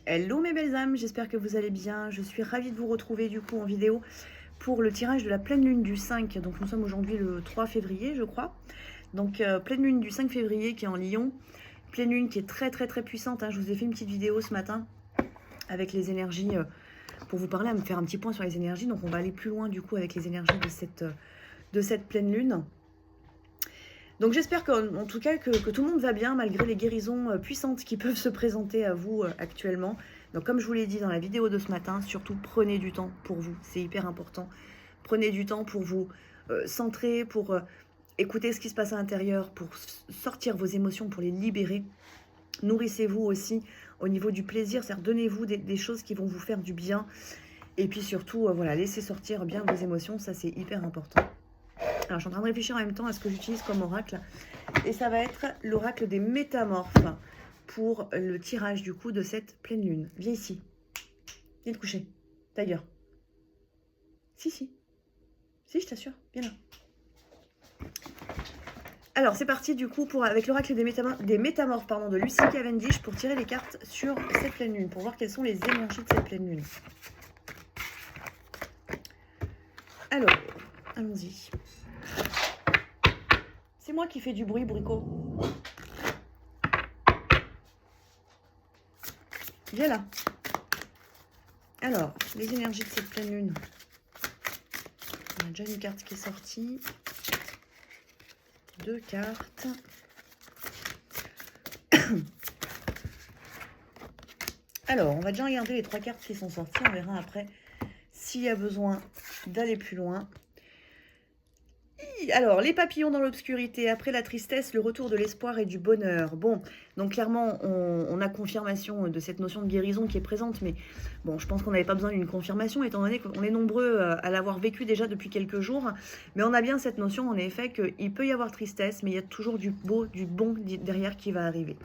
Hello mes belles âmes, j'espère que vous allez bien. Je suis ravie de vous retrouver du coup en vidéo pour le tirage de la pleine lune du 5. Donc nous sommes aujourd'hui le 3 février je crois. Donc pleine lune du 5 février qui est en Lion. Pleine lune qui est très puissante. Hein. Je vous ai fait une petite vidéo ce matin avec les énergies pour vous parler, à me faire un petit point sur les énergies. Donc on va aller plus loin du coup avec les énergies de cette pleine lune. Donc j'espère qu'en tout cas que tout le monde va bien malgré les guérisons puissantes qui peuvent se présenter à vous actuellement. Donc comme je vous l'ai dit dans la vidéo de ce matin, surtout prenez du temps pour vous, c'est hyper important. Prenez du temps pour vous centrer, pour écouter ce qui se passe à l'intérieur, pour sortir vos émotions, pour les libérer. Nourrissez-vous aussi au niveau du plaisir, c'est-à-dire donnez-vous des choses qui vont vous faire du bien. Et puis surtout, voilà, laissez sortir bien vos émotions, ça c'est hyper important. Alors, je suis en train de réfléchir en même temps à ce que j'utilise comme oracle. Et ça va être l'oracle des métamorphes pour le tirage du coup de cette pleine lune. Viens ici. Viens te coucher. D'ailleurs. Si. Si, je t'assure. Viens là. Alors, c'est parti du coup avec l'oracle des métamorphes de Lucie Cavendish pour tirer les cartes sur cette pleine lune. Pour voir quelles sont les énergies de cette pleine lune. Alors, allons-y. C'est moi qui fais du bruit, Brico. Viens là. Alors, les énergies de cette pleine lune. On a déjà une carte qui est sortie. 2 cartes. Alors, on va déjà regarder les 3 cartes qui sont sorties. On verra après s'il y a besoin d'aller plus loin. Alors, les papillons dans l'obscurité, après la tristesse, le retour de l'espoir et du bonheur. Bon, donc clairement, on a confirmation de cette notion de guérison qui est présente, mais bon, je pense qu'on n'avait pas besoin d'une confirmation, étant donné qu'on est nombreux à l'avoir vécu déjà depuis quelques jours. Mais on a bien cette notion, en effet, qu'il peut y avoir tristesse, mais il y a toujours du beau, du bon derrière qui va arriver.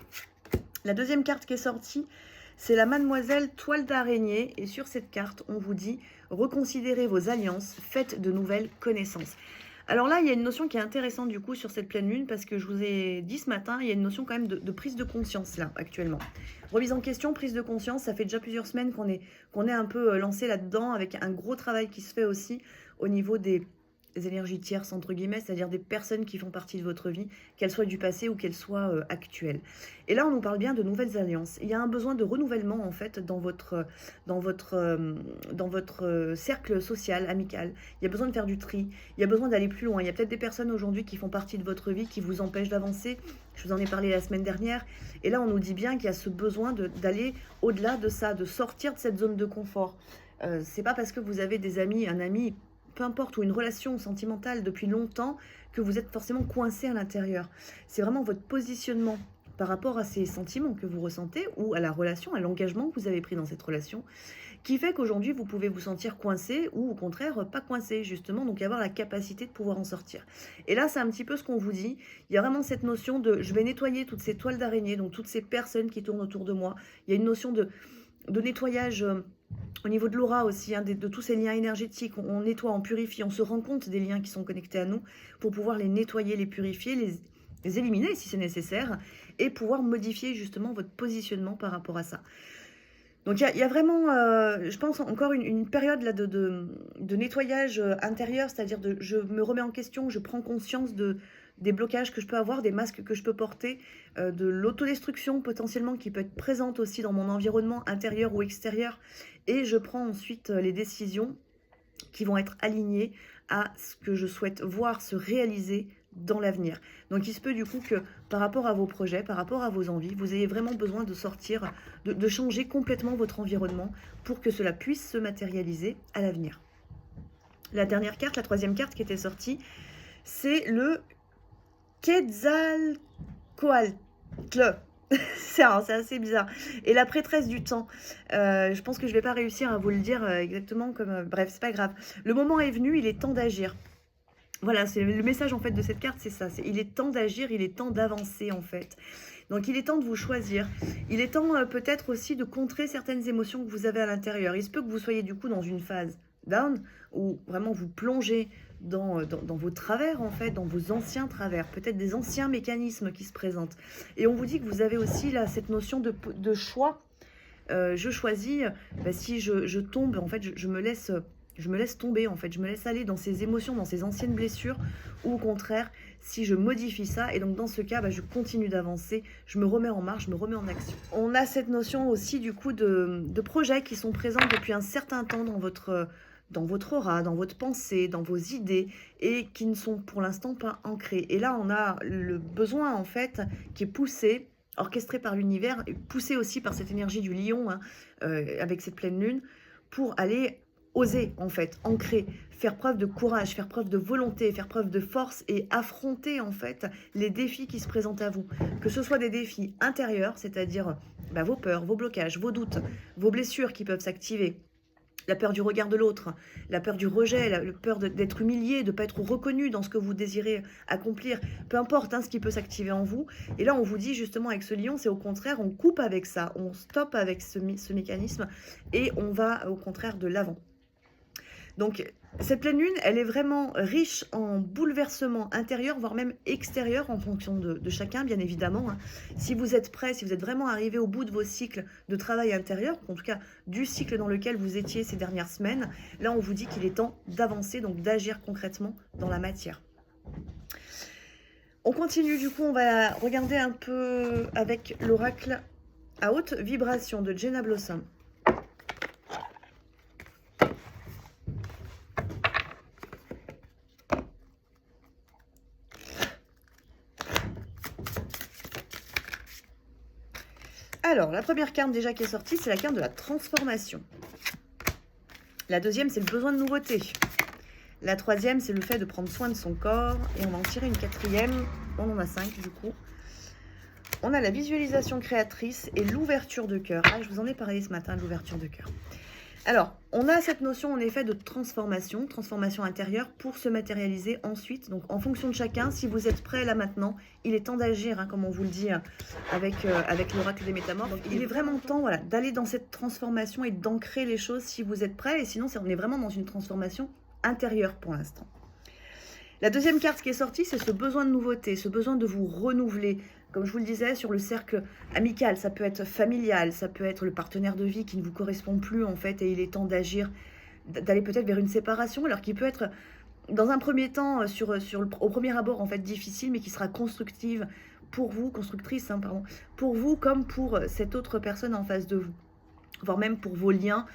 La deuxième carte qui est sortie, c'est la mademoiselle toile d'araignée. Et sur cette carte, on vous dit, reconsidérez vos alliances, faites de nouvelles connaissances. Alors là, il y a une notion qui est intéressante du coup sur cette pleine lune parce que je vous ai dit ce matin, il y a une notion quand même de prise de conscience là actuellement. Remise en question, prise de conscience, ça fait déjà plusieurs semaines qu'on est un peu lancé là-dedans avec un gros travail qui se fait aussi au niveau des énergies tierces entre guillemets, c'est-à-dire des personnes qui font partie de votre vie, qu'elles soient du passé ou qu'elles soient actuelles. Et là, on nous parle bien de nouvelles alliances. Il y a un besoin de renouvellement en fait dans votre cercle social, amical. Il y a besoin de faire du tri, il y a besoin d'aller plus loin. Il y a peut-être des personnes aujourd'hui qui font partie de votre vie, qui vous empêchent d'avancer. Je vous en ai parlé la semaine dernière. Et là, on nous dit bien qu'il y a ce besoin d'aller au-delà de ça, de sortir de cette zone de confort. C'est pas parce que vous avez des amis, un ami, peu importe, ou une relation sentimentale depuis longtemps, que vous êtes forcément coincé à l'intérieur. C'est vraiment votre positionnement par rapport à ces sentiments que vous ressentez, ou à la relation, à l'engagement que vous avez pris dans cette relation, qui fait qu'aujourd'hui, vous pouvez vous sentir coincé, ou au contraire, pas coincé, justement, donc avoir la capacité de pouvoir en sortir. Et là, c'est un petit peu ce qu'on vous dit. Il y a vraiment cette notion de, je vais nettoyer toutes ces toiles d'araignée, donc toutes ces personnes qui tournent autour de moi. Il y a une notion de nettoyage au niveau de l'aura aussi, hein, de tous ces liens énergétiques. On nettoie, on purifie, on se rend compte des liens qui sont connectés à nous pour pouvoir les nettoyer, les purifier, les éliminer si c'est nécessaire et pouvoir modifier justement votre positionnement par rapport à ça. Donc il y a vraiment, je pense, encore une période là de nettoyage intérieur, c'est-à-dire je me remets en question, je prends conscience des blocages que je peux avoir, des masques que je peux porter, de l'autodestruction potentiellement qui peut être présente aussi dans mon environnement intérieur ou extérieur. Et je prends ensuite les décisions qui vont être alignées à ce que je souhaite voir se réaliser dans l'avenir. Donc il se peut du coup que par rapport à vos projets, par rapport à vos envies, vous ayez vraiment besoin de sortir, de changer complètement votre environnement pour que cela puisse se matérialiser à l'avenir. La dernière carte, la troisième carte qui était sortie, c'est le Quetzalcoatl. C'est assez bizarre. Et la prêtresse du temps. Je pense que je ne vais pas réussir à vous le dire exactement comme... bref, c'est pas grave. Le moment est venu, il est temps d'agir. Voilà, c'est le message en fait de cette carte, c'est ça. Il est temps d'agir, il est temps d'avancer en fait. Donc il est temps de vous choisir. Il est temps peut-être aussi de contrer certaines émotions que vous avez à l'intérieur. Il se peut que vous soyez du coup dans une phase down, où vraiment vous plongez dans vos travers en fait, dans vos anciens travers, peut-être des anciens mécanismes qui se présentent. Et on vous dit que vous avez aussi là cette notion de choix je choisis, si je tombe, en fait, je me laisse tomber, en fait, je me laisse aller dans ces émotions, dans ces anciennes blessures, ou au contraire, si je modifie ça, et donc dans ce cas, je continue d'avancer, je me remets en marche, je me remets en action. On a cette notion aussi du coup de projets qui sont présents depuis un certain temps dans votre aura, dans votre pensée, dans vos idées, et qui ne sont pour l'instant pas ancrés. Et là, on a le besoin, en fait, qui est poussé, orchestré par l'univers, et poussé aussi par cette énergie du lion, hein, avec cette pleine lune, pour aller oser, en fait, ancrer, faire preuve de courage, faire preuve de volonté, faire preuve de force et affronter, en fait, les défis qui se présentent à vous. Que ce soit des défis intérieurs, c'est-à-dire vos peurs, vos blocages, vos doutes, vos blessures qui peuvent s'activer, la peur du regard de l'autre, la peur du rejet, la peur d'être humilié, de ne pas être reconnu dans ce que vous désirez accomplir, peu importe ce qui peut s'activer en vous. Et là, on vous dit justement avec ce lion, c'est au contraire, on coupe avec ça, on stoppe avec ce mécanisme et on va au contraire de l'avant. Donc, cette pleine lune, elle est vraiment riche en bouleversements intérieurs, voire même extérieurs, en fonction de chacun, bien évidemment. Si vous êtes prêt, si vous êtes vraiment arrivé au bout de vos cycles de travail intérieur, en tout cas du cycle dans lequel vous étiez ces dernières semaines, là, on vous dit qu'il est temps d'avancer, donc d'agir concrètement dans la matière. On continue, du coup, on va regarder un peu avec l'oracle à haute vibration de Jenna Blossom. Alors, la première carte déjà qui est sortie, c'est la carte de la transformation. La deuxième, c'est le besoin de nouveauté. La troisième, c'est le fait de prendre soin de son corps. Et on va en tirer une quatrième. On en a 5 du coup. On a la visualisation créatrice et l'ouverture de cœur. Ah, je vous en ai parlé ce matin de l'ouverture de cœur. Alors, on a cette notion en effet de transformation intérieure pour se matérialiser ensuite. Donc, en fonction de chacun, si vous êtes prêt là maintenant, il est temps d'agir, comme on vous le dit avec l'oracle des métamorphes. Donc, il est vraiment temps d'aller dans cette transformation et d'ancrer les choses si vous êtes prêt. Et sinon, on est vraiment dans une transformation intérieure pour l'instant. La deuxième carte qui est sortie, c'est ce besoin de nouveauté, ce besoin de vous renouveler. Comme je vous le disais, sur le cercle amical, ça peut être familial, ça peut être le partenaire de vie qui ne vous correspond plus en fait, et il est temps d'agir, d'aller peut-être vers une séparation, alors qu'il peut être dans un premier temps, au premier abord en fait difficile, mais qui sera constructive pour vous, constructrice, pour vous comme pour cette autre personne en face de vous, voire même pour vos liens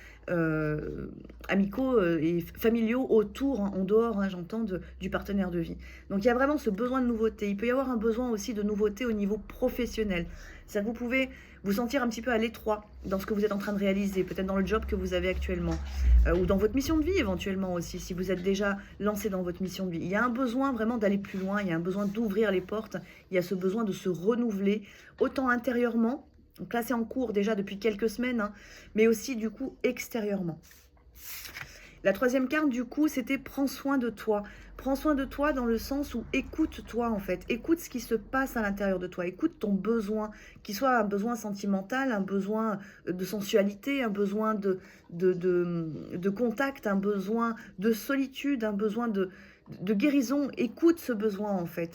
amicaux et familiaux autour, en dehors, j'entends, du partenaire de vie. Donc il y a vraiment ce besoin de nouveauté. Il peut y avoir un besoin aussi de nouveauté au niveau professionnel. C'est-à-dire que vous pouvez vous sentir un petit peu à l'étroit dans ce que vous êtes en train de réaliser, peut-être dans le job que vous avez actuellement, ou dans votre mission de vie éventuellement aussi, si vous êtes déjà lancé dans votre mission de vie. Il y a un besoin vraiment d'aller plus loin, il y a un besoin d'ouvrir les portes, il y a ce besoin de se renouveler, autant intérieurement. Donc là, c'est en cours déjà depuis quelques semaines, mais aussi du coup extérieurement. La troisième carte, du coup, c'était « Prends soin de toi ». Prends soin de toi dans le sens où écoute-toi, en fait. Écoute ce qui se passe à l'intérieur de toi. Écoute ton besoin, qu'il soit un besoin sentimental, un besoin de sensualité, un besoin de contact, un besoin de solitude, un besoin de guérison. Écoute ce besoin, en fait.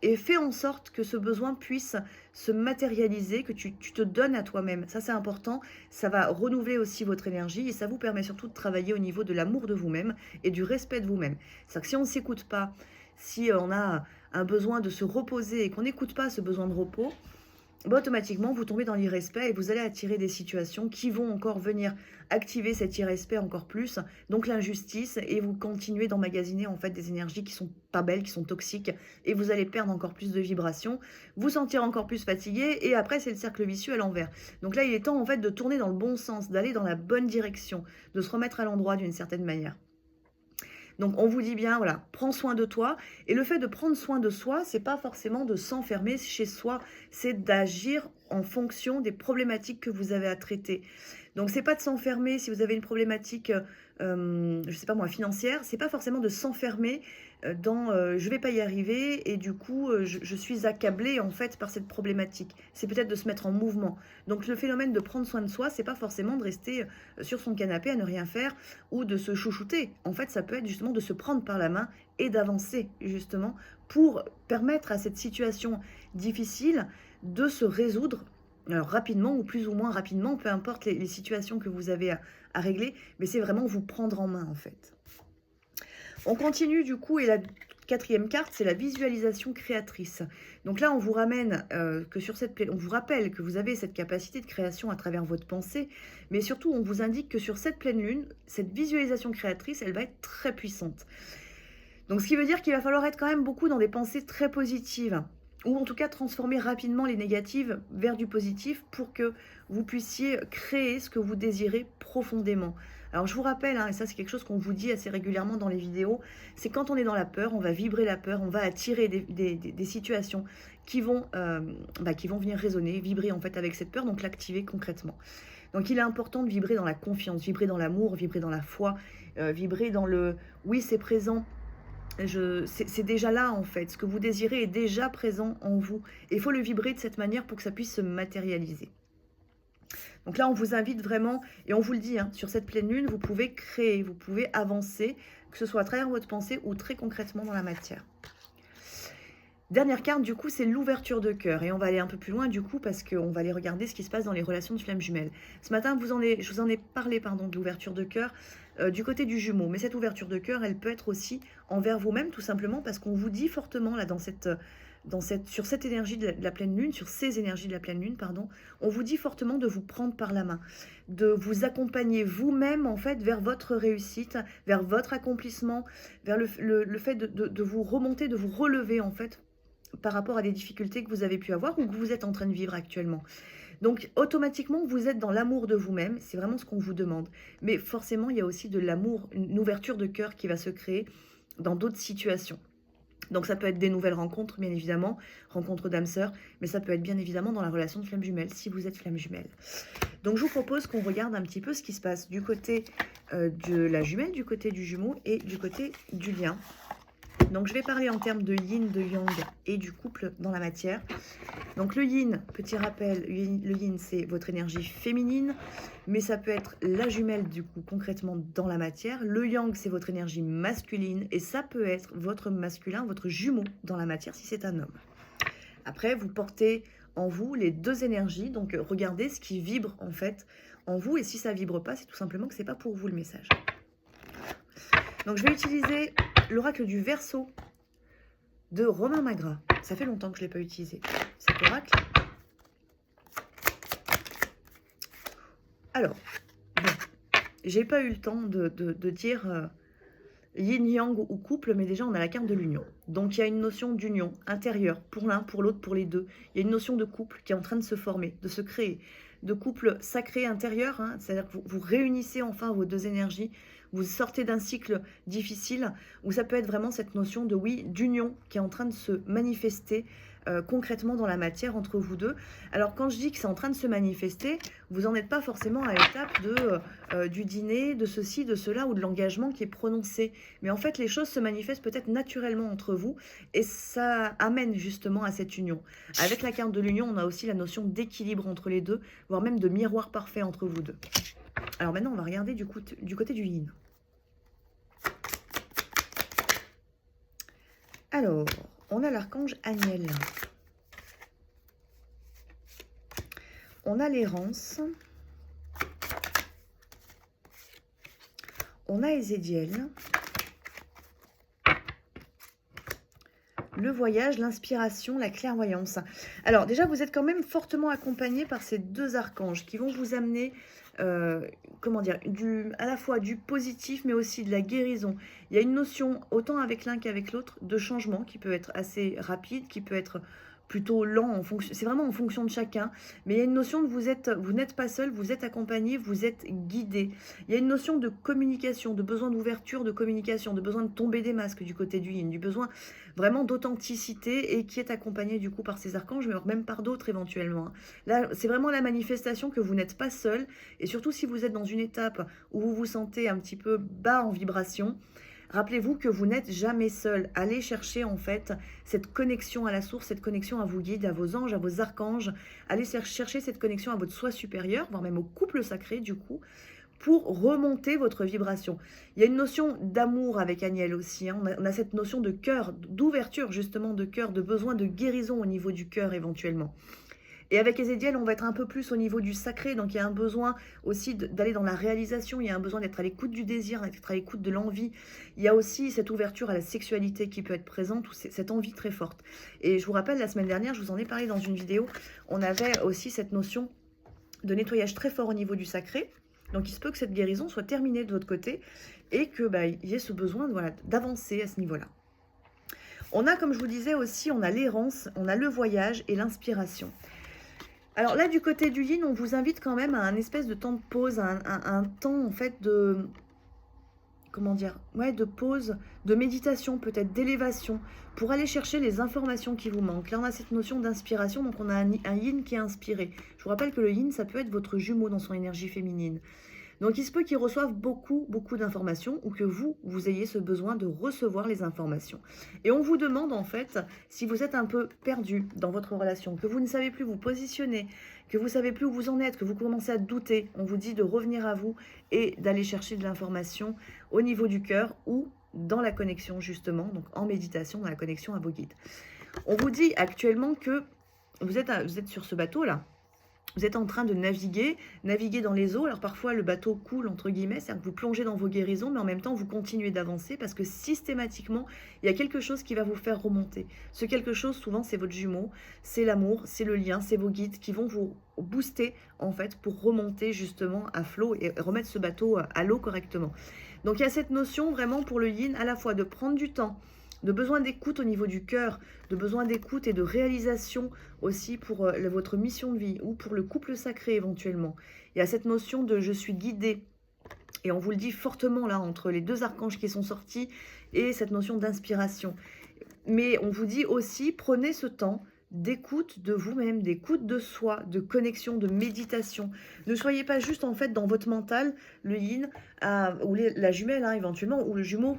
Et fais en sorte que ce besoin puisse se matérialiser, que tu te donnes à toi-même. Ça, c'est important. Ça va renouveler aussi votre énergie et ça vous permet surtout de travailler au niveau de l'amour de vous-même et du respect de vous-même. C'est-à-dire que si on ne s'écoute pas, si on a un besoin de se reposer et qu'on n'écoute pas ce besoin de repos, automatiquement, vous tombez dans l'irrespect et vous allez attirer des situations qui vont encore venir activer cet irrespect encore plus, donc l'injustice, et vous continuez d'emmagasiner en fait des énergies qui sont pas belles, qui sont toxiques, et vous allez perdre encore plus de vibrations, vous sentir encore plus fatigué, et après c'est le cercle vicieux à l'envers. Donc là, il est temps en fait de tourner dans le bon sens, d'aller dans la bonne direction, de se remettre à l'endroit d'une certaine manière. Donc on vous dit bien, voilà, prends soin de toi. Et le fait de prendre soin de soi, c'est pas forcément de s'enfermer chez soi, c'est d'agir en fonction des problématiques que vous avez à traiter. Donc c'est pas de s'enfermer si vous avez une problématique, je sais pas moi, financière, c'est pas forcément de s'enfermer dans je vais pas y arriver et du coup je suis accablée en fait par cette problématique. C'est peut-être de se mettre en mouvement. Donc le phénomène de prendre soin de soi, c'est pas forcément de rester sur son canapé à ne rien faire ou de se chouchouter. En fait, ça peut être justement de se prendre par la main et d'avancer justement pour permettre à cette situation difficile de se résoudre Alors rapidement ou plus ou moins rapidement, peu importe les situations que vous avez à régler, mais c'est vraiment vous prendre en main en fait. On continue du coup et la quatrième carte, c'est la visualisation créatrice. Donc là, on vous ramène que sur cette on vous rappelle que vous avez cette capacité de création à travers votre pensée, mais surtout, on vous indique que sur cette pleine lune, cette visualisation créatrice, elle va être très puissante. Donc ce qui veut dire qu'il va falloir être quand même beaucoup dans des pensées très positives, ou en tout cas transformer rapidement les négatives vers du positif pour que vous puissiez créer ce que vous désirez profondément. Alors je vous rappelle, hein, et ça c'est quelque chose qu'on vous dit assez régulièrement dans les vidéos, c'est quand on est dans la peur, on va vibrer la peur, on va attirer des situations qui vont venir résonner, vibrer en fait avec cette peur, donc l'activer concrètement. Donc il est important de vibrer dans la confiance, vibrer dans l'amour, vibrer dans la foi, vibrer dans le « oui c'est présent ». C'est déjà là en fait, ce que vous désirez est déjà présent en vous. Et il faut le vibrer de cette manière pour que ça puisse se matérialiser. Donc là, on vous invite vraiment, et on vous le dit, hein, sur cette pleine lune, vous pouvez créer, vous pouvez avancer, que ce soit à travers votre pensée ou très concrètement dans la matière. Dernière carte, du coup, c'est l'ouverture de cœur. Et on va aller un peu plus loin, du coup, parce qu'on va aller regarder ce qui se passe dans les relations de flammes jumelles. Ce matin, je vous en ai parlé, pardon, de l'ouverture de cœur du côté du jumeau. Mais cette ouverture de cœur, elle peut être aussi envers vous-même, tout simplement, parce qu'on vous dit fortement, là, sur cette énergie de la pleine lune, sur ces énergies de la pleine lune, pardon, on vous dit fortement de vous prendre par la main, de vous accompagner vous-même, en fait, vers votre réussite, vers votre accomplissement, vers le fait de vous remonter, de vous relever, en fait, par rapport à des difficultés que vous avez pu avoir ou que vous êtes en train de vivre actuellement. Donc, automatiquement, vous êtes dans l'amour de vous-même, c'est vraiment ce qu'on vous demande. Mais forcément, il y a aussi de l'amour, une ouverture de cœur qui va se créer dans d'autres situations. Donc, ça peut être des nouvelles rencontres, bien évidemment, rencontres d'âmes sœurs, mais ça peut être bien évidemment dans la relation de flamme jumelle, si vous êtes flamme jumelle. Donc, je vous propose qu'on regarde un petit peu ce qui se passe du côté de la jumelle, du côté du jumeau et du côté du lien. Donc, je vais parler en termes de yin, de yang et du couple dans la matière. Donc, le yin, petit rappel, le yin, c'est votre énergie féminine, mais ça peut être la jumelle, du coup, concrètement dans la matière. Le yang, c'est votre énergie masculine, et ça peut être votre masculin, votre jumeau dans la matière, si c'est un homme. Après, vous portez en vous les deux énergies, donc regardez ce qui vibre, en fait, en vous, et si ça vibre pas, c'est tout simplement que c'est pas pour vous le message. Donc, je vais utiliser l'oracle du Verseau de Romain Magras. Ça fait longtemps que je ne l'ai pas utilisé, cet oracle. Alors, bon, j'ai pas eu le temps de dire yin-yang ou couple, mais déjà on a la carte de l'union. Donc il y a une notion d'union intérieure pour l'un, pour l'autre, pour les deux. Il y a une notion de couple qui est en train de se former, de se créer, de couple sacré intérieur, hein, c'est-à-dire que vous réunissez enfin vos deux énergies, vous sortez d'un cycle difficile, où ça peut être vraiment cette notion de oui, d'union qui est en train de se manifester concrètement dans la matière entre vous deux. Alors quand je dis que c'est en train de se manifester, vous n'en êtes pas forcément à l'étape du dîner, de ceci, de cela, ou de l'engagement qui est prononcé. Mais en fait, les choses se manifestent peut-être naturellement entre vous, et ça amène justement à cette union. Avec la carte de l'union, on a aussi la notion d'équilibre entre les deux, voire même de miroir parfait entre vous deux. Alors maintenant, on va regarder du côté du yin. Alors, on a l'archange Aniel. On a l'errance. On a Ézédiel. Le voyage, l'inspiration, la clairvoyance. Alors déjà, vous êtes quand même fortement accompagné par ces deux archanges qui vont vous amener, comment dire, à la fois du positif, mais aussi de la guérison. Il y a une notion, autant avec l'un qu'avec l'autre, de changement qui peut être assez rapide, qui peut être plutôt lent, c'est vraiment en fonction de chacun, mais il y a une notion de vous n'êtes pas seul, vous êtes accompagné, vous êtes guidé. Il y a une notion de communication, de besoin d'ouverture, de communication, de besoin de tomber des masques du côté du yin, du besoin vraiment d'authenticité et qui est accompagné du coup par ces archanges, mais même par d'autres éventuellement. Là, c'est vraiment la manifestation que vous n'êtes pas seul, et surtout si vous êtes dans une étape où vous vous sentez un petit peu bas en vibration, rappelez-vous que vous n'êtes jamais seul. Allez chercher en fait cette connexion à la source, cette connexion à vos guides, à vos anges, à vos archanges. Allez chercher cette connexion à votre soi supérieur, voire même au couple sacré du coup, pour remonter votre vibration. Il y a une notion d'amour avec Aniel aussi. Hein. On a cette notion de cœur, d'ouverture justement de cœur, de besoin de guérison au niveau du cœur éventuellement. Et avec Ezekiel, on va être un peu plus au niveau du sacré, donc il y a un besoin aussi d'aller dans la réalisation, il y a un besoin d'être à l'écoute du désir, d'être à l'écoute de l'envie. Il y a aussi cette ouverture à la sexualité qui peut être présente, ou cette envie très forte. Et je vous rappelle, la semaine dernière, je vous en ai parlé dans une vidéo, on avait aussi cette notion de nettoyage très fort au niveau du sacré. Donc il se peut que cette guérison soit terminée de votre côté et que il y ait ce besoin voilà, d'avancer à ce niveau-là. On a, comme je vous disais aussi, on a l'errance, on a le voyage et l'inspiration. Alors là, du côté du yin, on vous invite quand même à un espèce de temps de pause, un temps en fait de... Comment dire? Ouais, de pause, de méditation, peut-être d'élévation, pour aller chercher les informations qui vous manquent. Là, on a cette notion d'inspiration, donc on a un yin qui est inspiré. Je vous rappelle que le yin, ça peut être votre jumeau dans son énergie féminine. Donc, il se peut qu'ils reçoivent beaucoup d'informations ou que vous ayez ce besoin de recevoir les informations. Et on vous demande, en fait, si vous êtes un peu perdu dans votre relation, que vous ne savez plus vous positionner, que vous ne savez plus où vous en êtes, que vous commencez à douter, on vous dit de revenir à vous et d'aller chercher de l'information au niveau du cœur ou dans la connexion, justement, donc en méditation, dans la connexion à vos guides. On vous dit actuellement que vous êtes sur ce bateau-là. Vous êtes en train de naviguer dans les eaux. Alors parfois, le bateau coule, entre guillemets, c'est-à-dire que vous plongez dans vos guérisons, mais en même temps, vous continuez d'avancer parce que systématiquement, il y a quelque chose qui va vous faire remonter. Ce quelque chose, souvent, c'est votre jumeau, c'est l'amour, c'est le lien, c'est vos guides qui vont vous booster, en fait, pour remonter justement à flot et remettre ce bateau à l'eau correctement. Donc, il y a cette notion vraiment pour le yin, à la fois de prendre du temps, de besoin d'écoute au niveau du cœur, de besoin d'écoute et de réalisation aussi pour votre mission de vie ou pour le couple sacré éventuellement. Il y a cette notion de je suis guidée, et on vous le dit fortement là, entre les deux archanges qui sont sortis et cette notion d'inspiration. Mais on vous dit aussi, prenez ce temps d'écoute de vous-même, d'écoute de soi, de connexion, de méditation. Ne soyez pas juste en fait dans votre mental, le yin, ou la jumelle éventuellement, ou le jumeau,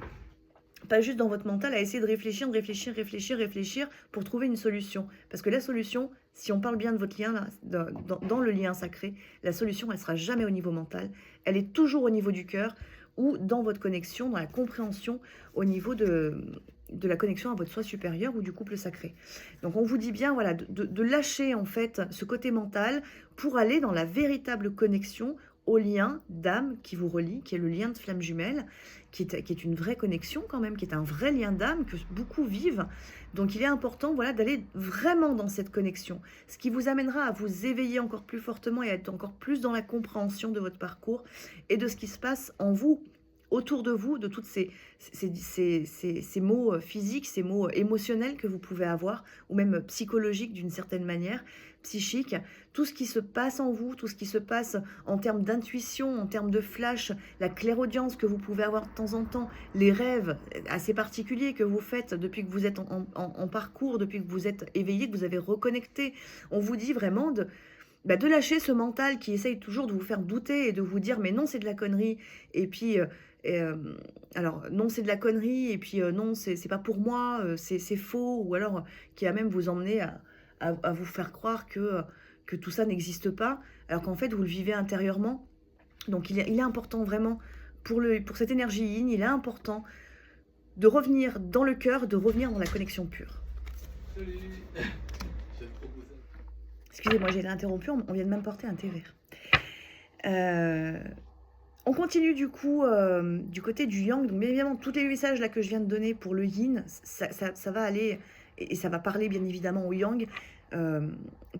pas juste dans votre mental à essayer de réfléchir pour trouver une solution. Parce que la solution, si on parle bien de votre lien, là, dans le lien sacré, la solution, elle sera jamais au niveau mental. Elle est toujours au niveau du cœur ou dans votre connexion, dans la compréhension au niveau de la connexion à votre soi supérieur ou du couple sacré. Donc on vous dit bien voilà, de lâcher en fait ce côté mental pour aller dans la véritable connexion au lien d'âme qui vous relie, qui est le lien de flamme jumelle, qui est une vraie connexion quand même, qui est un vrai lien d'âme que beaucoup vivent. Donc il est important voilà, d'aller vraiment dans cette connexion, ce qui vous amènera à vous éveiller encore plus fortement et à être encore plus dans la compréhension de votre parcours et de ce qui se passe en vous, autour de vous, de tous ces mots physiques, ces mots émotionnels que vous pouvez avoir, ou même psychologiques d'une certaine manière, psychique, tout ce qui se passe en vous, tout ce qui se passe en termes d'intuition, en termes de flash, la clairaudience que vous pouvez avoir de temps en temps, les rêves assez particuliers que vous faites depuis que vous êtes en parcours, depuis que vous êtes éveillé, que vous avez reconnecté. On vous dit vraiment de lâcher ce mental qui essaye toujours de vous faire douter et de vous dire mais non c'est de la connerie et puis alors non c'est de la connerie et puis non c'est pas pour moi, c'est faux, ou alors qui va même vous emmener à vous faire croire que tout ça n'existe pas alors qu'en fait vous le vivez intérieurement. Donc il est important vraiment pour cette énergie yin, il est important de revenir dans le cœur, de revenir dans la connexion pure. Salut. Excusez-moi, j'ai été interrompue, on vient de m'apporter un thé vert. On continue du coup du côté du yang. Donc bien évidemment, tous les messages là que je viens de donner pour le yin, ça va aller et ça va parler bien évidemment au yang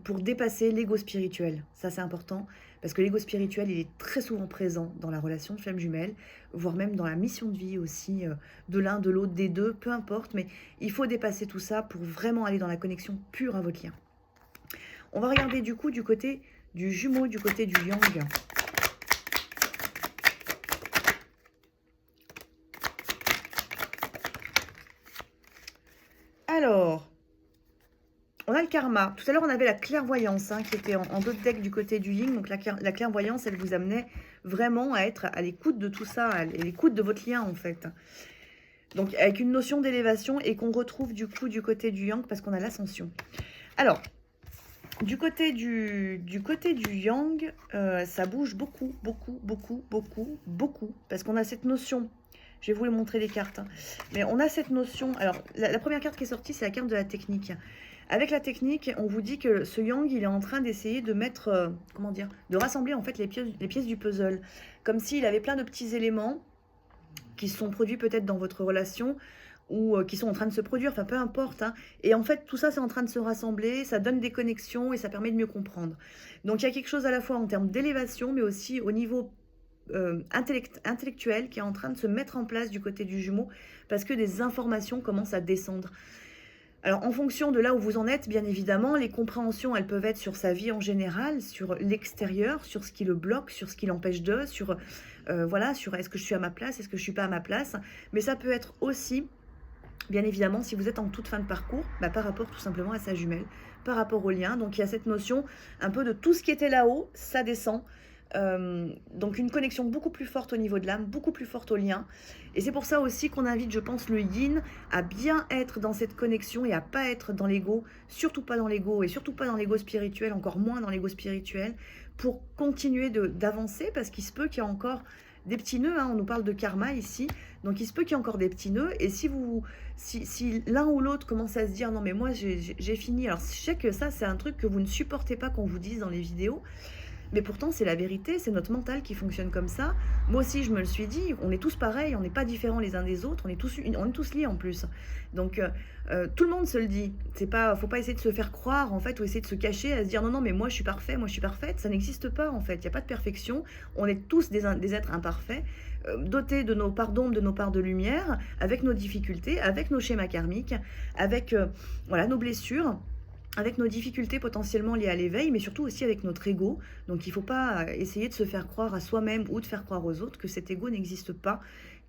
pour dépasser l'ego spirituel. Ça c'est important parce que l'ego spirituel il est très souvent présent dans la relation de flamme jumelle, voire même dans la mission de vie aussi de l'un, de l'autre, des deux, peu importe. Mais il faut dépasser tout ça pour vraiment aller dans la connexion pure à votre lien. On va regarder du coup du côté du jumeau, du côté du yang. Alors, on a le karma. Tout à l'heure, on avait la clairvoyance qui était en d'autres decks du côté du yin. Donc la clairvoyance, elle vous amenait vraiment à être à l'écoute de tout ça, à l'écoute de votre lien en fait. Donc avec une notion d'élévation et qu'on retrouve du coup du côté du yang parce qu'on a l'ascension. Alors, du côté du yang, ça bouge beaucoup. Parce qu'on a cette notion Je vais vous montrer les cartes, hein. Mais on a cette notion. Alors, la première carte qui est sortie, c'est la carte de la technique. Avec la technique, on vous dit que ce Yang, il est en train d'essayer de mettre, comment dire, de rassembler en fait les pièces du puzzle. Comme s'il avait plein de petits éléments qui se sont produits peut-être dans votre relation ou qui sont en train de se produire, enfin peu importe, hein. Et en fait, tout ça, c'est en train de se rassembler, ça donne des connexions et ça permet de mieux comprendre. Donc, il y a quelque chose à la fois en termes d'élévation, mais aussi au niveau intellectuel qui est en train de se mettre en place du côté du jumeau parce que des informations commencent à descendre. Alors, en fonction de là où vous en êtes, bien évidemment, les compréhensions, elles peuvent être sur sa vie en général, sur l'extérieur, sur ce qui le bloque, sur ce qui l'empêche de, sur, voilà, sur est-ce que je suis à ma place, est-ce que je ne suis pas à ma place. Mais ça peut être aussi, bien évidemment, si vous êtes en toute fin de parcours, bah, par rapport tout simplement à sa jumelle, par rapport au lien. Donc, il y a cette notion un peu de tout ce qui était là-haut, ça descend. Donc une connexion beaucoup plus forte au niveau de l'âme, beaucoup plus forte au lien. Et c'est pour ça aussi qu'on invite, je pense, le yin à bien être dans cette connexion et à pas être dans l'ego, surtout pas dans l'ego et surtout pas dans l'ego spirituel, encore moins dans l'ego spirituel, pour continuer d'avancer parce qu'il se peut qu'il y a encore des petits nœuds, hein, on nous parle de karma ici, donc il se peut qu'il y ait encore des petits nœuds, et si l'un ou l'autre commence à se dire non mais moi j'ai fini, alors je sais que ça c'est un truc que vous ne supportez pas qu'on vous dise dans les vidéos, mais pourtant, c'est la vérité, c'est notre mental qui fonctionne comme ça. Moi aussi, je me le suis dit, on est tous pareils, on n'est pas différents les uns des autres, on est tous liés en plus. Donc, tout le monde se le dit. Faut pas essayer de se faire croire, en fait, ou essayer de se cacher, à se dire non, non, mais moi, je suis parfait, moi, je suis parfaite. Ça n'existe pas, en fait. Il n'y a pas de perfection. On est tous des êtres imparfaits, dotés de nos parts d'ombre, de nos parts de lumière, avec nos difficultés, avec nos schémas karmiques, avec voilà, nos blessures, avec nos difficultés potentiellement liées à l'éveil, mais surtout aussi avec notre ego. Donc il ne faut pas essayer de se faire croire à soi-même ou de faire croire aux autres que cet ego n'existe pas,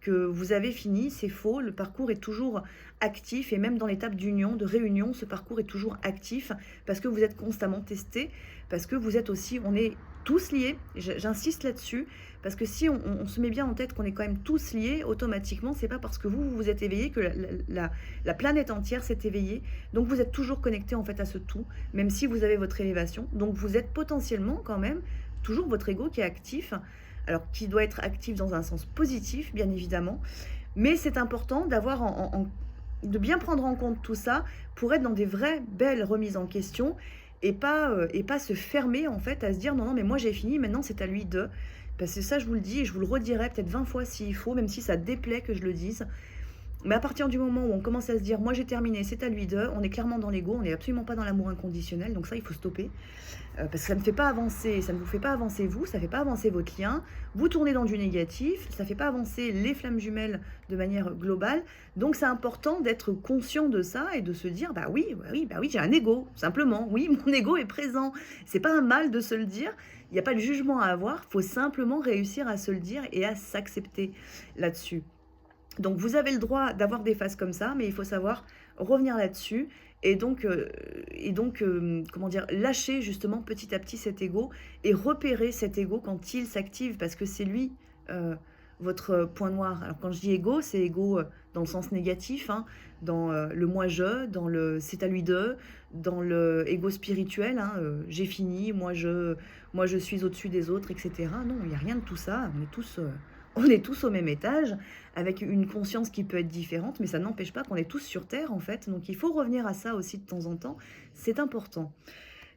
que vous avez fini, c'est faux, le parcours est toujours actif, et même dans l'étape d'union, de réunion, ce parcours est toujours actif, parce que vous êtes constamment testé, parce que vous êtes aussi, on est tous liés, j'insiste là-dessus, parce que si on se met bien en tête qu'on est quand même tous liés, automatiquement, c'est pas parce que vous vous êtes éveillé que la planète entière s'est éveillée. Donc vous êtes toujours connecté en fait à ce tout, même si vous avez votre élévation. Donc vous êtes potentiellement quand même toujours votre ego qui est actif, alors qui doit être actif dans un sens positif, bien évidemment. Mais c'est important d'avoir de bien prendre en compte tout ça pour être dans des vraies belles remises en question et pas se fermer en fait à se dire non, non, mais moi j'ai fini, maintenant c'est à lui de. Parce que ça, je vous le dis et je vous le redirai peut-être 20 fois s'il faut, même si ça déplaît que je le dise. Mais à partir du moment où on commence à se dire, moi j'ai terminé, c'est à lui de, on est clairement dans l'ego, on n'est absolument pas dans l'amour inconditionnel, donc ça il faut stopper. Parce que ça ne fait pas avancer, ça ne vous fait pas avancer vous, ça ne fait pas avancer votre lien, vous tournez dans du négatif, ça ne fait pas avancer les flammes jumelles de manière globale. Donc c'est important d'être conscient de ça et de se dire, bah oui, j'ai un ego, simplement, oui, mon ego est présent. C'est pas un mal de se le dire, il n'y a pas de jugement à avoir, il faut simplement réussir à se le dire et à s'accepter là-dessus. Donc vous avez le droit d'avoir des phases comme ça, mais il faut savoir revenir là-dessus et donc, comment dire, lâcher justement petit à petit cet ego et repérer cet ego quand il s'active, parce que c'est lui votre point noir. Alors quand je dis ego, c'est ego dans le sens négatif, hein, dans le moi-je, dans le c'est à lui de, dans le ego spirituel, hein, j'ai fini, moi je suis au-dessus des autres, etc. Non, il n'y a rien de tout ça, on est tous au même étage, avec une conscience qui peut être différente, mais ça n'empêche pas qu'on est tous sur Terre, en fait. Donc, il faut revenir à ça aussi de temps en temps. C'est important.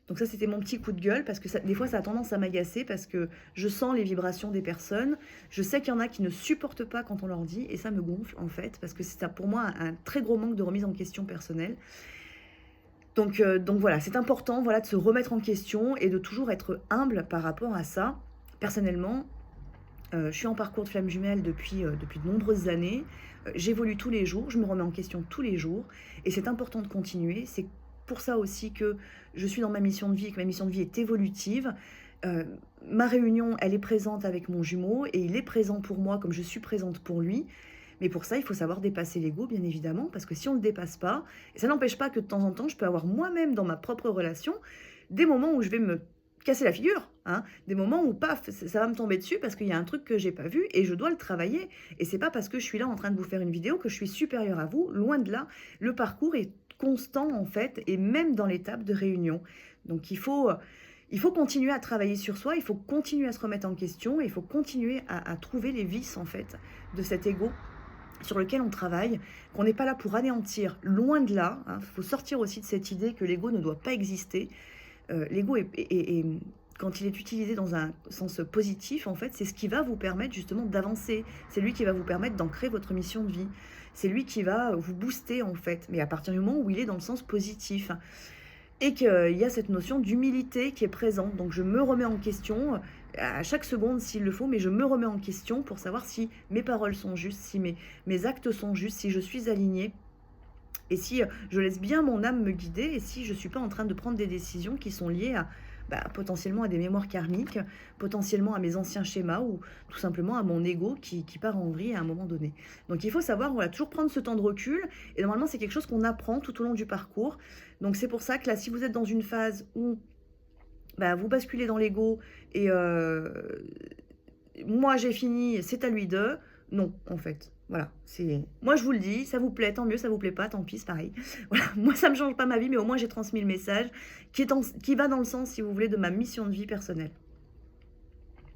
Donc ça, c'était mon petit coup de gueule, parce que des fois, ça a tendance à m'agacer, parce que je sens les vibrations des personnes. Je sais qu'il y en a qui ne supportent pas quand on leur dit, et ça me gonfle, en fait, parce que c'est pour moi un très gros manque de remise en question personnelle. Donc voilà, c'est important, voilà, de se remettre en question et de toujours être humble par rapport à ça. Personnellement, je suis en parcours de flamme jumelle depuis de nombreuses années. J'évolue tous les jours, je me remets en question tous les jours. Et c'est important de continuer. C'est pour ça aussi que je suis dans ma mission de vie et que ma mission de vie est évolutive. Ma réunion, elle est présente avec mon jumeau et il est présent pour moi comme je suis présente pour lui. Mais pour ça, il faut savoir dépasser l'ego, bien évidemment, parce que si on ne le dépasse pas, ça n'empêche pas que de temps en temps, je peux avoir moi-même dans ma propre relation des moments où je vais me casser la figure, hein, des moments où paf, ça va me tomber dessus parce qu'il y a un truc que j'ai pas vu et je dois le travailler. Et c'est pas parce que je suis là en train de vous faire une vidéo que je suis supérieure à vous, loin de là. Le parcours est constant en fait, et même dans l'étape de réunion. Donc il faut continuer à travailler sur soi, il faut continuer à se remettre en question, et il faut continuer à trouver les vices en fait de cet ego sur lequel on travaille, qu'on n'est pas là pour anéantir, loin de là. Il faut sortir aussi de cette idée que l'ego ne doit pas exister. L'ego quand il est utilisé dans un sens positif, en fait, c'est ce qui va vous permettre justement d'avancer. C'est lui qui va vous permettre d'ancrer votre mission de vie. C'est lui qui va vous booster, en fait, mais à partir du moment où il est dans le sens positif. Et qu'il y a cette notion d'humilité qui est présente. Donc je me remets en question à chaque seconde s'il le faut, mais je me remets en question pour savoir si mes paroles sont justes, si mes actes sont justes, si je suis alignée. Et si je laisse bien mon âme me guider, et si je ne suis pas en train de prendre des décisions qui sont liées à potentiellement à des mémoires karmiques, potentiellement à mes anciens schémas, ou tout simplement à mon ego qui part en vrille à un moment donné. Donc il faut savoir, voilà, toujours prendre ce temps de recul, et normalement c'est quelque chose qu'on apprend tout au long du parcours. Donc c'est pour ça que là, si vous êtes dans une phase où vous basculez dans l'ego, et moi j'ai fini, c'est à lui de... Non, en fait. Voilà, moi je vous le dis, ça vous plaît, tant mieux, ça vous plaît pas, tant pis, c'est pareil. Voilà, moi ça me change pas ma vie, mais au moins j'ai transmis le message qui va dans le sens, si vous voulez, de ma mission de vie personnelle.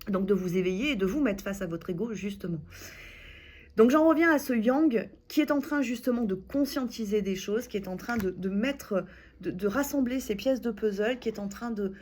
Donc de vous éveiller et de vous mettre face à votre ego, justement. Donc j'en reviens à ce yang qui est en train justement de conscientiser des choses, qui est en train de rassembler ces pièces de puzzle, qui est en train de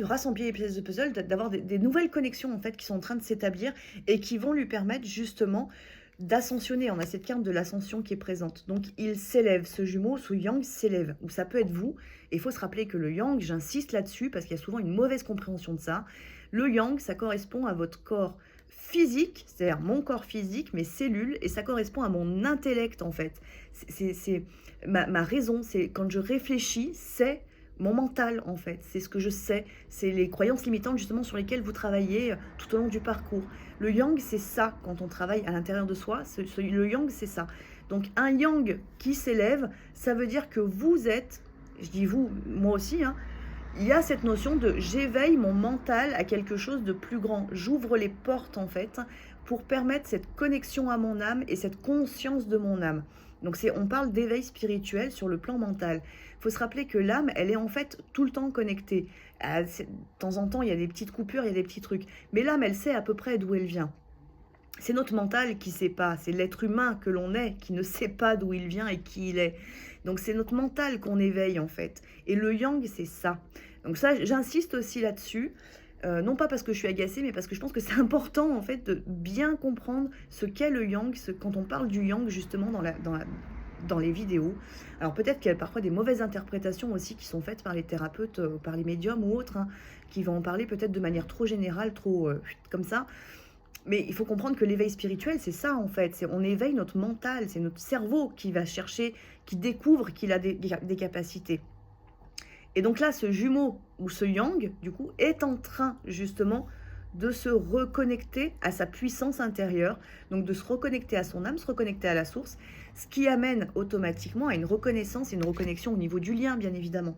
rassembler les pièces de puzzle, d'avoir des nouvelles connexions en fait qui sont en train de s'établir et qui vont lui permettre justement d'ascensionner. On a cette carte de l'ascension qui est présente. Donc il s'élève, ce jumeau, ce yang s'élève, ou ça peut être vous. Et il faut se rappeler que le yang, j'insiste là-dessus parce qu'il y a souvent une mauvaise compréhension de ça. Le yang, ça correspond à votre corps physique, c'est-à-dire mon corps physique, mes cellules, et ça correspond à mon intellect en fait. C'est ma raison, c'est quand je réfléchis, c'est mon mental en fait, c'est ce que je sais, c'est les croyances limitantes justement sur lesquelles vous travaillez tout au long du parcours. Le yang, c'est ça quand on travaille à l'intérieur de soi, le yang, c'est ça. Donc un yang qui s'élève, ça veut dire que vous êtes, je dis vous, moi aussi, il y a cette notion de j'éveille mon mental à quelque chose de plus grand. J'ouvre les portes en fait pour permettre cette connexion à mon âme et cette conscience de mon âme. Donc on parle d'éveil spirituel sur le plan mental. Il faut se rappeler que l'âme, elle est en fait tout le temps connectée. De temps en temps, il y a des petites coupures, il y a des petits trucs. Mais l'âme, elle sait à peu près d'où elle vient. C'est notre mental qui ne sait pas. C'est l'être humain que l'on est qui ne sait pas d'où il vient et qui il est. Donc c'est notre mental qu'on éveille en fait. Et le yang, c'est ça. Donc ça, j'insiste aussi là-dessus. Non pas parce que je suis agacée, mais parce que je pense que c'est important en fait de bien comprendre ce qu'est le yang, quand on parle du yang justement dans les vidéos. Alors peut-être qu'il y a parfois des mauvaises interprétations aussi qui sont faites par les thérapeutes, par les médiums ou autres, qui vont en parler peut-être de manière trop générale, trop comme ça. Mais il faut comprendre que l'éveil spirituel, c'est ça en fait. On éveille notre mental, c'est notre cerveau qui va chercher, qui découvre qu'il a des capacités. Et donc là, ce jumeau ou ce yang, du coup, est en train justement de se reconnecter à sa puissance intérieure, donc de se reconnecter à son âme, se reconnecter à la source, ce qui amène automatiquement à une reconnaissance et une reconnexion au niveau du lien, bien évidemment.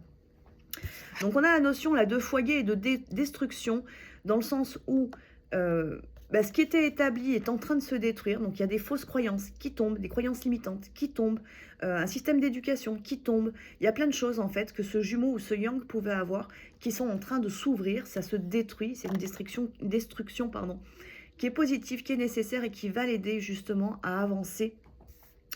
Donc on a la notion là de foyer et de destruction, dans le sens où ce qui était établi est en train de se détruire. Donc il y a des fausses croyances qui tombent, des croyances limitantes qui tombent, un système d'éducation qui tombe. Il y a plein de choses en fait que ce jumeau ou ce yang pouvait avoir qui sont en train de s'ouvrir, ça se détruit, c'est une destruction qui est positive, qui est nécessaire et qui va l'aider justement à avancer.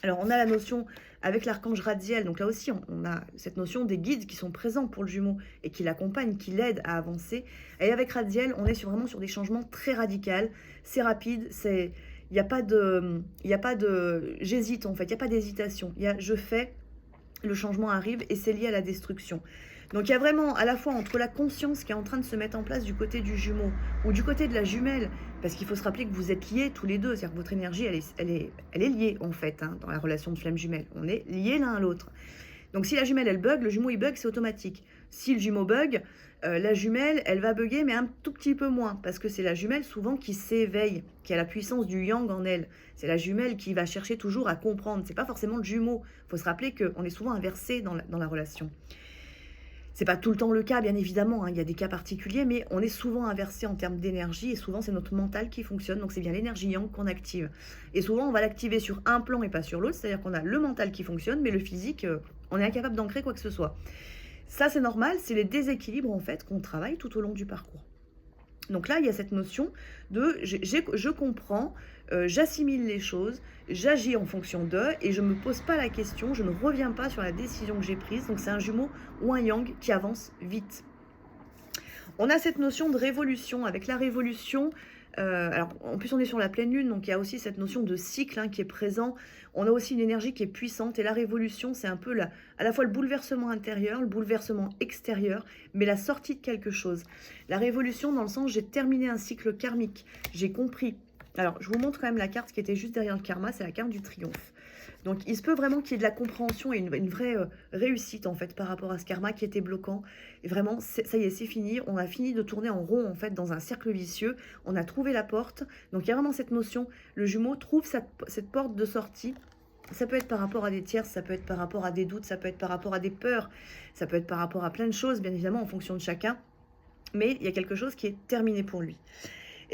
Alors on a la notion avec l'archange Radziel, donc là aussi on a cette notion des guides qui sont présents pour le jumeau et qui l'accompagnent, qui l'aident à avancer. Et avec Radziel, on est vraiment sur des changements très radicaux, c'est rapide, il n'y a pas de j'hésite en fait, il n'y a pas d'hésitation, je fais, le changement arrive et c'est lié à la destruction. Donc il y a vraiment à la fois entre la conscience qui est en train de se mettre en place du côté du jumeau ou du côté de la jumelle, parce qu'il faut se rappeler que vous êtes liés tous les deux, c'est-à-dire que votre énergie elle est liée en fait dans la relation de flamme jumelle, on est liés l'un à l'autre. Donc si la jumelle elle bug, le jumeau il bug, c'est automatique. Si le jumeau bug, la jumelle elle va bugger mais un tout petit peu moins, parce que c'est la jumelle souvent qui s'éveille, qui a la puissance du yang en elle. C'est la jumelle qui va chercher toujours à comprendre, c'est pas forcément le jumeau. Il faut se rappeler qu'on est souvent inversé dans la relation. C'est pas tout le temps le cas, bien évidemment, il y a des cas particuliers, mais on est souvent inversé en termes d'énergie, et souvent c'est notre mental qui fonctionne, donc c'est bien l'énergie yang qu'on active. Et souvent on va l'activer sur un plan et pas sur l'autre, c'est-à-dire qu'on a le mental qui fonctionne, mais le physique, on est incapable d'ancrer quoi que ce soit. Ça c'est normal, c'est les déséquilibres en fait qu'on travaille tout au long du parcours. Donc là, il y a cette notion de je comprends, j'assimile les choses, j'agis en fonction d'eux et je ne me pose pas la question, je ne reviens pas sur la décision que j'ai prise. Donc c'est un Jumeau ou un Yang qui avance vite. On a cette notion de révolution. Avec la révolution, alors en plus on est sur la pleine lune, donc il y a aussi cette notion de cycle hein, qui est présent. On a aussi une énergie qui est puissante et la révolution, c'est un peu à la fois le bouleversement intérieur, le bouleversement extérieur, mais la sortie de quelque chose. La révolution dans le sens, j'ai terminé un cycle karmique, j'ai compris. Alors, je vous montre quand même la carte qui était juste derrière le karma, c'est la carte du triomphe. Donc, il se peut vraiment qu'il y ait de la compréhension et une vraie réussite, en fait, par rapport à ce karma qui était bloquant. Et vraiment, ça y est, c'est fini. On a fini de tourner en rond, en fait, dans un cercle vicieux. On a trouvé la porte. Donc, il y a vraiment cette notion. Le Jumeau trouve cette porte de sortie. Ça peut être par rapport à des tierces, ça peut être par rapport à des doutes, ça peut être par rapport à des peurs, ça peut être par rapport à plein de choses, bien évidemment, en fonction de chacun. Mais il y a quelque chose qui est terminé pour lui.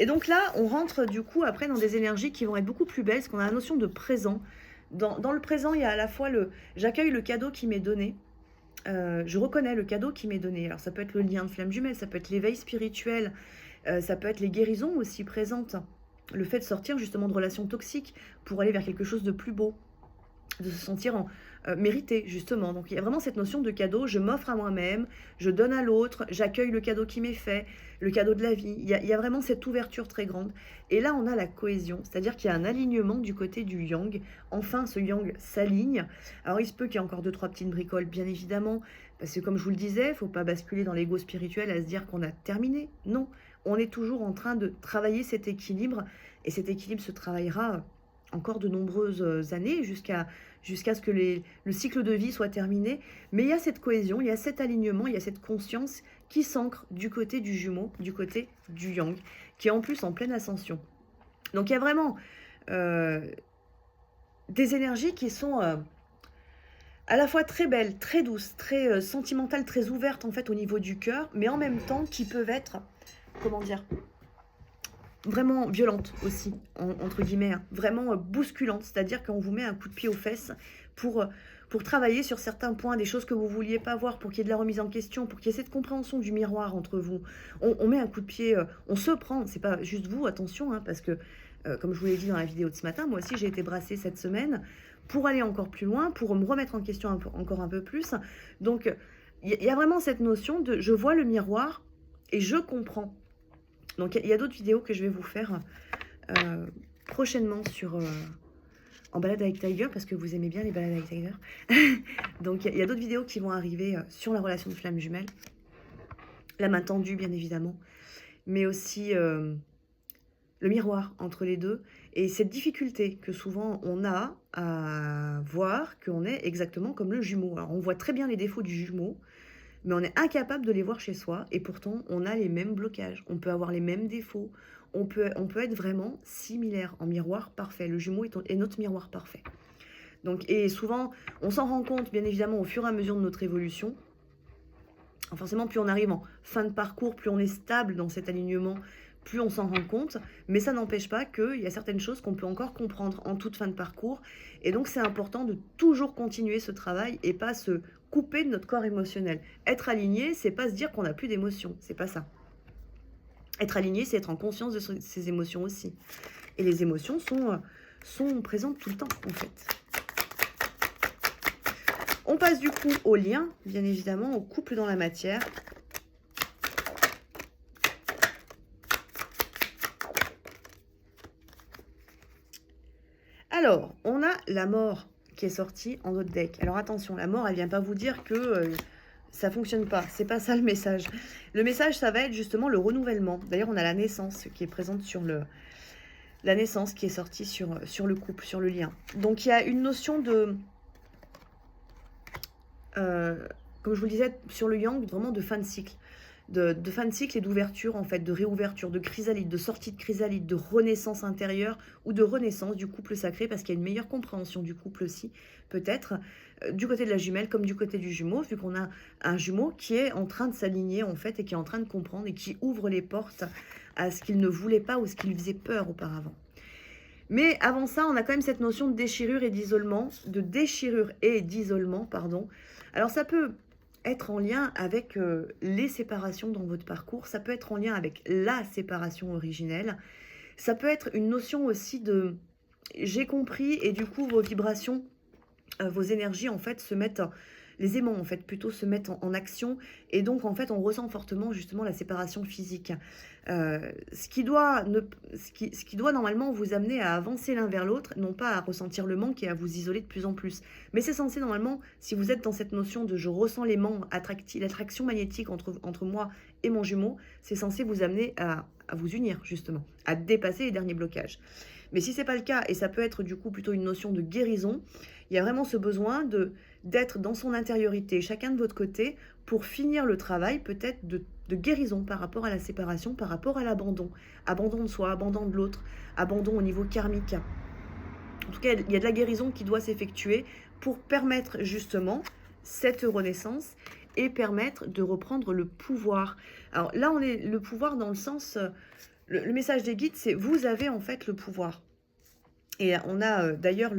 Et donc là, on rentre du coup après dans des énergies qui vont être beaucoup plus belles, parce qu'on a la notion de présent. Dans le présent, il y a à la fois j'accueille le cadeau qui m'est donné, je reconnais le cadeau qui m'est donné. Alors ça peut être le lien de flamme jumelle, ça peut être l'éveil spirituel, ça peut être les guérisons aussi présentes, le fait de sortir justement de relations toxiques pour aller vers quelque chose de plus beau, de se sentir mérité justement. Donc il y a vraiment cette notion de cadeau, je m'offre à moi-même, je donne à l'autre, j'accueille le cadeau qui m'est fait, le cadeau de la vie. Il y a vraiment cette ouverture très grande. Et là on a la cohésion, c'est-à-dire qu'il y a un alignement du côté du yang. Enfin ce yang s'aligne. Alors il se peut qu'il y ait encore 2-3 petites bricoles bien évidemment, parce que comme je vous le disais, il ne faut pas basculer dans l'ego spirituel à se dire qu'on a terminé. Non, on est toujours en train de travailler cet équilibre, et cet équilibre se travaillera encore de nombreuses années jusqu'à ce que le cycle de vie soit terminé. Mais il y a cette cohésion, il y a cet alignement, il y a cette conscience qui s'ancre du côté du Jumeau, du côté du Yang, qui est en plus en pleine ascension. Donc il y a vraiment des énergies qui sont à la fois très belles, très douces, très sentimentales, très ouvertes en fait au niveau du cœur, mais en même temps qui peuvent être, comment dire, vraiment violente aussi, entre guillemets, hein, vraiment bousculante, c'est-à-dire qu'on vous met un coup de pied aux fesses pour travailler sur certains points, des choses que vous ne vouliez pas voir, pour qu'il y ait de la remise en question, pour qu'il y ait cette compréhension du miroir entre vous. On met un coup de pied, on se prend, c'est pas juste vous, attention, hein, parce que, comme je vous l'ai dit dans la vidéo de ce matin, moi aussi j'ai été brassée cette semaine pour aller encore plus loin, pour me remettre en question encore un peu plus. Donc, il y a vraiment cette notion de je vois le miroir et je comprends. Donc, il y a d'autres vidéos que je vais vous faire prochainement en balade avec Tiger, parce que vous aimez bien les balades avec Tiger. Donc, il y a d'autres vidéos qui vont arriver sur la relation de flamme jumelle. La main tendue, bien évidemment. Mais aussi le miroir entre les deux. Et cette difficulté que souvent on a à voir qu'on est exactement comme le jumeau. Alors, on voit très bien les défauts du jumeau, mais on est incapable de les voir chez soi, et pourtant on a les mêmes blocages, on peut avoir les mêmes défauts, on peut être vraiment similaire en miroir parfait. Le jumeau est notre miroir parfait. Donc, et souvent, on s'en rend compte, bien évidemment, au fur et à mesure de notre évolution. Forcément, plus on arrive en fin de parcours, plus on est stable dans cet alignement, plus on s'en rend compte, mais ça n'empêche pas qu'il y a certaines choses qu'on peut encore comprendre en toute fin de parcours, et donc c'est important de toujours continuer ce travail et pas se couper de notre corps émotionnel. Être aligné, c'est pas se dire qu'on n'a plus d'émotions, c'est pas ça. Être aligné, c'est être en conscience de ses émotions aussi. Et les émotions sont présentes tout le temps, en fait. On passe du coup au lien, bien évidemment, au couple dans la matière. Alors, on a la mort qui est sortie en notre deck. Alors attention, la mort, elle vient pas vous dire que ça fonctionne pas. C'est pas ça le message. Le message, ça va être justement le renouvellement. D'ailleurs, on a la naissance qui est présente sur la naissance qui est sortie sur le couple, sur le lien. Donc, il y a une notion de... comme je vous le disais, sur le yang, vraiment de fin de cycle. De fin de cycle et d'ouverture, en fait, de réouverture, de chrysalide, de sortie de chrysalide, de renaissance intérieure ou de renaissance du couple sacré, parce qu'il y a une meilleure compréhension du couple aussi, peut-être, du côté de la jumelle comme du côté du jumeau, vu qu'on a un jumeau qui est en train de s'aligner, en fait, et qui est en train de comprendre et qui ouvre les portes à ce qu'il ne voulait pas ou ce qui lui faisait peur auparavant. Mais avant ça, on a quand même cette notion de déchirure et d'isolement, pardon. Alors ça peut être en lien avec les séparations dans votre parcours, ça peut être en lien avec la séparation originelle, ça peut être une notion aussi de j'ai compris et du coup vos vibrations, vos énergies en fait se mettent, les aimants en fait plutôt se mettent en action et donc en fait on ressent fortement justement la séparation physique. Ce qui doit ce qui doit normalement vous amener à avancer l'un vers l'autre, non pas à ressentir le manque et à vous isoler de plus en plus. Mais c'est censé normalement, si vous êtes dans cette notion de je ressens l'aimant, l'attraction magnétique entre moi et mon jumeau, c'est censé vous amener à vous unir justement, à dépasser les derniers blocages. Mais si c'est pas le cas, et ça peut être du coup plutôt une notion de guérison, il y a vraiment ce besoin d'être dans son intériorité, chacun de votre côté, pour finir le travail peut-être de guérison par rapport à la séparation, par rapport à l'abandon. Abandon de soi, abandon de l'autre, abandon au niveau karmique. En tout cas, il y a de la guérison qui doit s'effectuer pour permettre justement cette renaissance et permettre de reprendre le pouvoir. Alors là, on est le pouvoir dans le sens... le message des guides, c'est vous avez en fait le pouvoir. Et on a d'ailleurs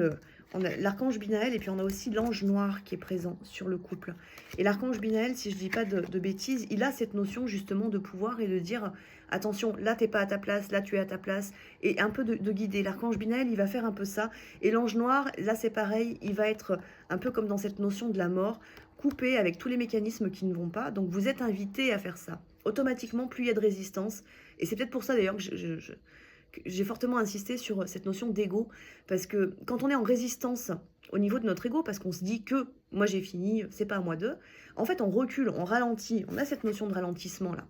l'archange Binaël et puis on a aussi l'ange noir qui est présent sur le couple. Et l'archange Binaël, si je ne dis pas de bêtises, il a cette notion justement de pouvoir et de dire attention, là t'es pas à ta place, là tu es à ta place, et un peu de guider. L'archange Binaël, il va faire un peu ça. Et l'ange noir, là c'est pareil, il va être un peu comme dans cette notion de la mort, coupé avec tous les mécanismes qui ne vont pas. Donc vous êtes invité à faire ça. Automatiquement, plus il y a de résistance, et c'est peut-être pour ça d'ailleurs que j'ai fortement insisté sur cette notion d'ego, parce que quand on est en résistance au niveau de notre ego, parce qu'on se dit que moi j'ai fini, c'est pas à moi d'eux, en fait on recule, on ralentit, on a cette notion de ralentissement là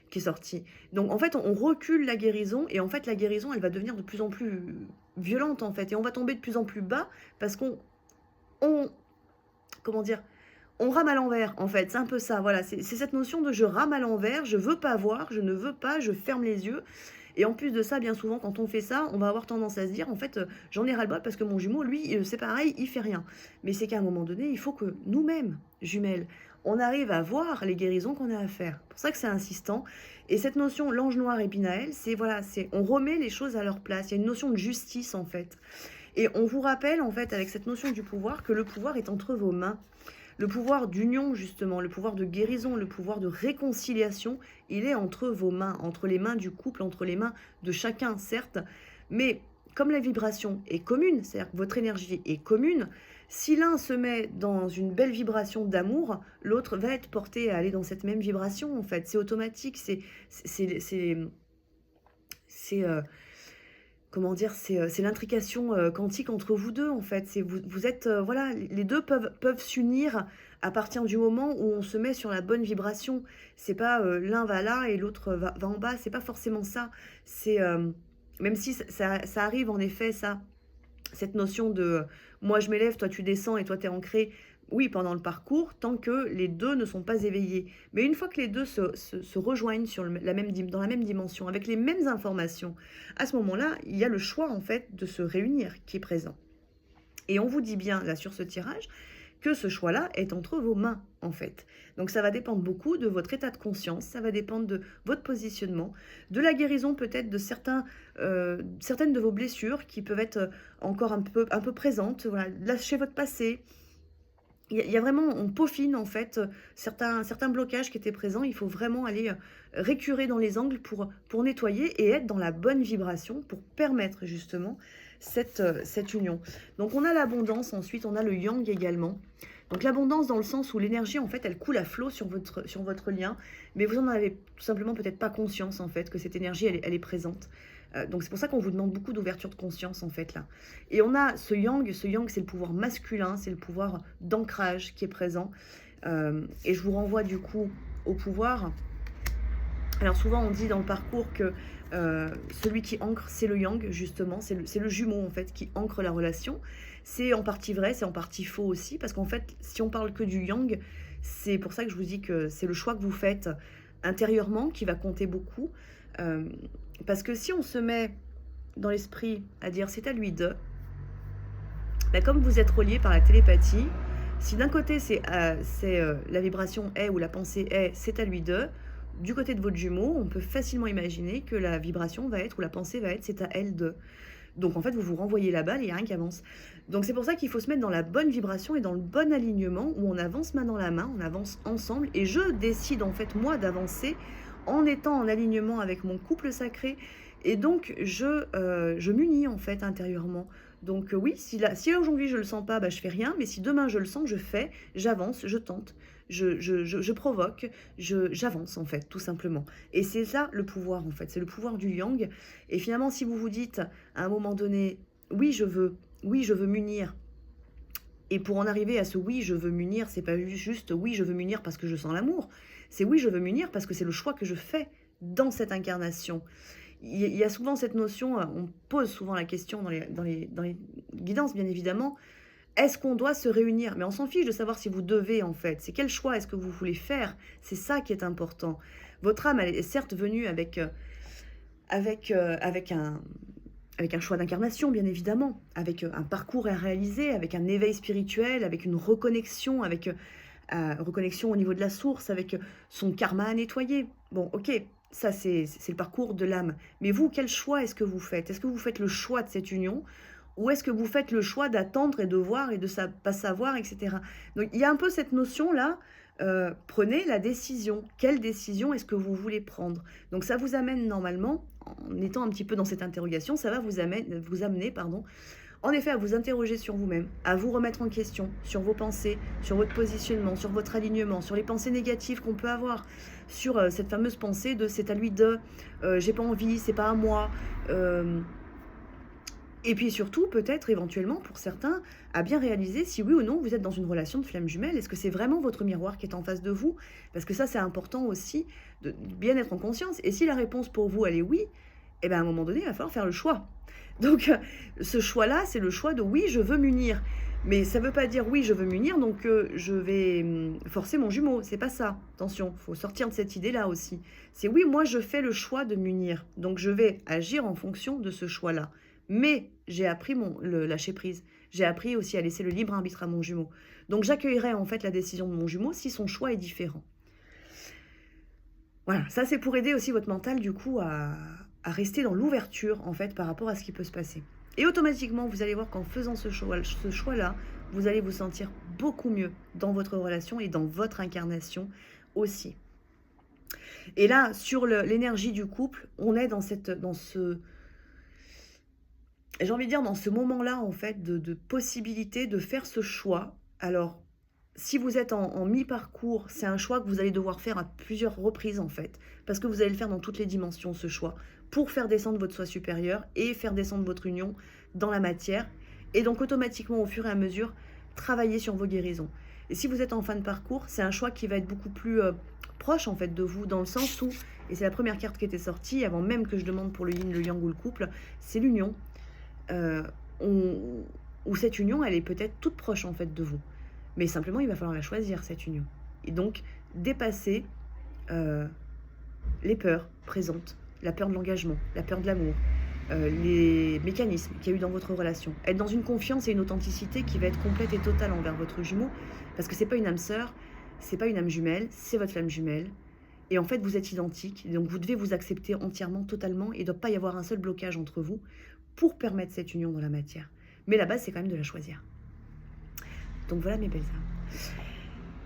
qui est sortie. Donc en fait on recule la guérison, et en fait la guérison elle va devenir de plus en plus violente en fait, et on va tomber de plus en plus bas, parce comment dire, on rame à l'envers, en fait, c'est un peu ça, voilà, c'est cette notion de je rame à l'envers, je veux pas voir, je ne veux pas, je ferme les yeux, et en plus de ça, bien souvent, quand on fait ça, on va avoir tendance à se dire, en fait, j'en ai ras-le-bol parce que mon jumeau, lui, c'est pareil, il fait rien. Mais c'est qu'à un moment donné, il faut que nous-mêmes, jumelles, on arrive à voir les guérisons qu'on a à faire. C'est pour ça que c'est insistant. Et cette notion, l'ange noir et Binaël, c'est, voilà, on remet les choses à leur place, il y a une notion de justice, en fait. Et on vous rappelle, en fait, avec cette notion du pouvoir, que le pouvoir est entre vos mains. Le pouvoir d'union, justement, le pouvoir de guérison, le pouvoir de réconciliation, il est entre vos mains, entre les mains du couple, entre les mains de chacun, certes. Mais comme la vibration est commune, c'est-à-dire que votre énergie est commune, si l'un se met dans une belle vibration d'amour, l'autre va être porté à aller dans cette même vibration, en fait. C'est automatique, comment dire, c'est l'intrication quantique entre vous deux, en fait. Vous êtes, voilà, les deux peuvent s'unir à partir du moment où on se met sur la bonne vibration. C'est pas l'un va là et l'autre va en bas, c'est pas forcément ça. C'est, même si ça arrive en effet, ça, cette notion de moi je m'élève, toi tu descends et toi tu es ancré. Oui, pendant le parcours, tant que les deux ne sont pas éveillés. Mais une fois que les deux se rejoignent dans la même dimension, avec les mêmes informations, à ce moment-là, il y a le choix, en fait, de se réunir qui est présent. Et on vous dit bien, là, sur ce tirage, que ce choix-là est entre vos mains, en fait. Donc ça va dépendre beaucoup de votre état de conscience, ça va dépendre de votre positionnement, de la guérison peut-être de certaines de vos blessures qui peuvent être encore un peu présentes. Voilà, lâchez votre passé. Il y a vraiment, on peaufine en fait certains blocages qui étaient présents. Il faut vraiment aller récurer dans les angles pour nettoyer et être dans la bonne vibration pour permettre justement cette union. Donc on a l'abondance, ensuite on a le yang également. Donc l'abondance dans le sens où l'énergie en fait elle coule à flot sur votre lien, mais vous en avez tout simplement peut-être pas conscience en fait que cette énergie elle est présente. Donc c'est pour ça qu'on vous demande beaucoup d'ouverture de conscience en fait là. Et on a ce yang c'est le pouvoir masculin, c'est le pouvoir d'ancrage qui est présent. Et je vous renvoie du coup au pouvoir. Alors souvent on dit dans le parcours que celui qui ancre c'est le yang justement, c'est le jumeau en fait qui ancre la relation. C'est en partie vrai, c'est en partie faux aussi, parce qu'en fait si on parle que du yang, c'est pour ça que je vous dis que c'est le choix que vous faites intérieurement qui va compter beaucoup. Parce que si on se met dans l'esprit à dire c'est à lui de, bah comme vous êtes reliés par la télépathie, si d'un côté c'est la vibration est ou la pensée est c'est à lui de, du côté de votre jumeau, on peut facilement imaginer que la vibration va être ou la pensée va être c'est à elle de. Donc en fait, vous vous renvoyez la balle et il n'y a rien qui avance. Donc c'est pour ça qu'il faut se mettre dans la bonne vibration et dans le bon alignement où on avance main dans la main, on avance ensemble. Et je décide en fait, moi, d'avancer en étant en alignement avec mon couple sacré. Et donc, je m'unis en fait intérieurement. Donc oui, si là aujourd'hui je le sens pas, bah, je fais rien. Mais si demain je le sens, je fais, j'avance, je tente, je provoque, j'avance en fait, tout simplement. Et c'est ça le pouvoir en fait, c'est le pouvoir du yang. Et finalement, si vous vous dites à un moment donné, oui je veux m'unir. Et pour en arriver à ce oui je veux m'unir, c'est pas juste oui je veux m'unir parce que je sens l'amour. C'est oui je veux m'unir parce que c'est le choix que je fais dans cette incarnation. Il y a souvent cette notion, on pose souvent la question dans les guidances, bien évidemment, est-ce qu'on doit se réunir? Mais on s'en fiche de savoir si vous devez, en fait. C'est quel choix est-ce que vous voulez faire? C'est ça qui est important. Votre âme, elle est certes venue avec un choix d'incarnation, bien évidemment, avec un parcours à réaliser, avec un éveil spirituel, avec une reconnexion, reconnexion au niveau de la source, avec son karma à nettoyer. Bon, ok, ça c'est le parcours de l'âme. Mais vous, quel choix est-ce que vous faites? Est-ce que vous faites le choix de cette union? Ou est-ce que vous faites le choix d'attendre et de voir et de pas savoir, etc. Donc il y a un peu cette notion-là, prenez la décision. Quelle décision est-ce que vous voulez prendre? Donc ça vous amène normalement, en étant un petit peu dans cette interrogation, ça va vous amener, en effet, à vous interroger sur vous-même, à vous remettre en question sur vos pensées, sur votre positionnement, sur votre alignement, sur les pensées négatives qu'on peut avoir, sur cette fameuse pensée de c'est à lui de, j'ai pas envie, c'est pas à moi. Et puis surtout, peut-être éventuellement pour certains, à bien réaliser si oui ou non vous êtes dans une relation de flamme jumelle. Est-ce que c'est vraiment votre miroir qui est en face de vous? Parce que ça, c'est important aussi de bien être en conscience. Et si la réponse pour vous, elle est oui, eh bien à un moment donné, il va falloir faire le choix. Donc ce choix-là, c'est le choix de oui, je veux m'unir. Mais ça ne veut pas dire oui, je veux m'unir, donc je vais forcer mon jumeau. C'est pas ça. Attention, il faut sortir de cette idée-là aussi. C'est oui, moi je fais le choix de m'unir. Donc je vais agir en fonction de ce choix-là. Mais j'ai appris le lâcher prise. J'ai appris aussi à laisser le libre arbitre à mon jumeau. Donc j'accueillerai en fait la décision de mon jumeau si son choix est différent. Voilà, ça c'est pour aider aussi votre mental du coup à rester dans l'ouverture en fait par rapport à ce qui peut se passer. Et automatiquement, vous allez voir qu'en faisant ce choix-là, vous allez vous sentir beaucoup mieux dans votre relation et dans votre incarnation aussi. Et là, sur l'énergie du couple, on est dans j'ai envie de dire dans ce moment-là, en fait, de possibilité de faire ce choix. Alors, si vous êtes en mi-parcours, c'est un choix que vous allez devoir faire à plusieurs reprises, en fait. Parce que vous allez le faire dans toutes les dimensions, ce choix, pour faire descendre votre soi supérieur et faire descendre votre union dans la matière. Et donc, automatiquement, au fur et à mesure, travailler sur vos guérisons. Et si vous êtes en fin de parcours, c'est un choix qui va être beaucoup plus proche, en fait, de vous, dans le sens où, et c'est la première carte qui était sortie, avant même que je demande pour le yin, le yang ou le couple, c'est l'union. Où cette union, elle est peut-être toute proche en fait de vous. Mais simplement, il va falloir la choisir, cette union. Et donc, dépasser les peurs présentes, la peur de l'engagement, la peur de l'amour, les mécanismes qu'il y a eu dans votre relation. Être dans une confiance et une authenticité qui va être complète et totale envers votre jumeau, parce que c'est pas une âme sœur, c'est pas une âme jumelle, c'est votre flamme jumelle. Et en fait, vous êtes identiques, donc vous devez vous accepter entièrement, totalement, et il ne doit pas y avoir un seul blocage entre vous pour permettre cette union dans la matière. Mais la base, c'est quand même de la choisir. Donc voilà mes belles âmes.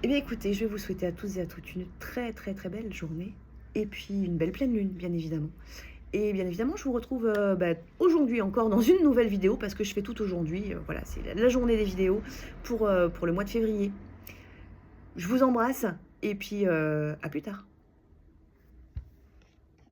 Eh bien écoutez, je vais vous souhaiter à tous et à toutes une très très très belle journée. Et puis une belle pleine lune, bien évidemment. Et bien évidemment, je vous retrouve aujourd'hui encore dans une nouvelle vidéo, parce que je fais tout aujourd'hui. Voilà, c'est la journée des vidéos pour le mois de février. Je vous embrasse, et puis à plus tard.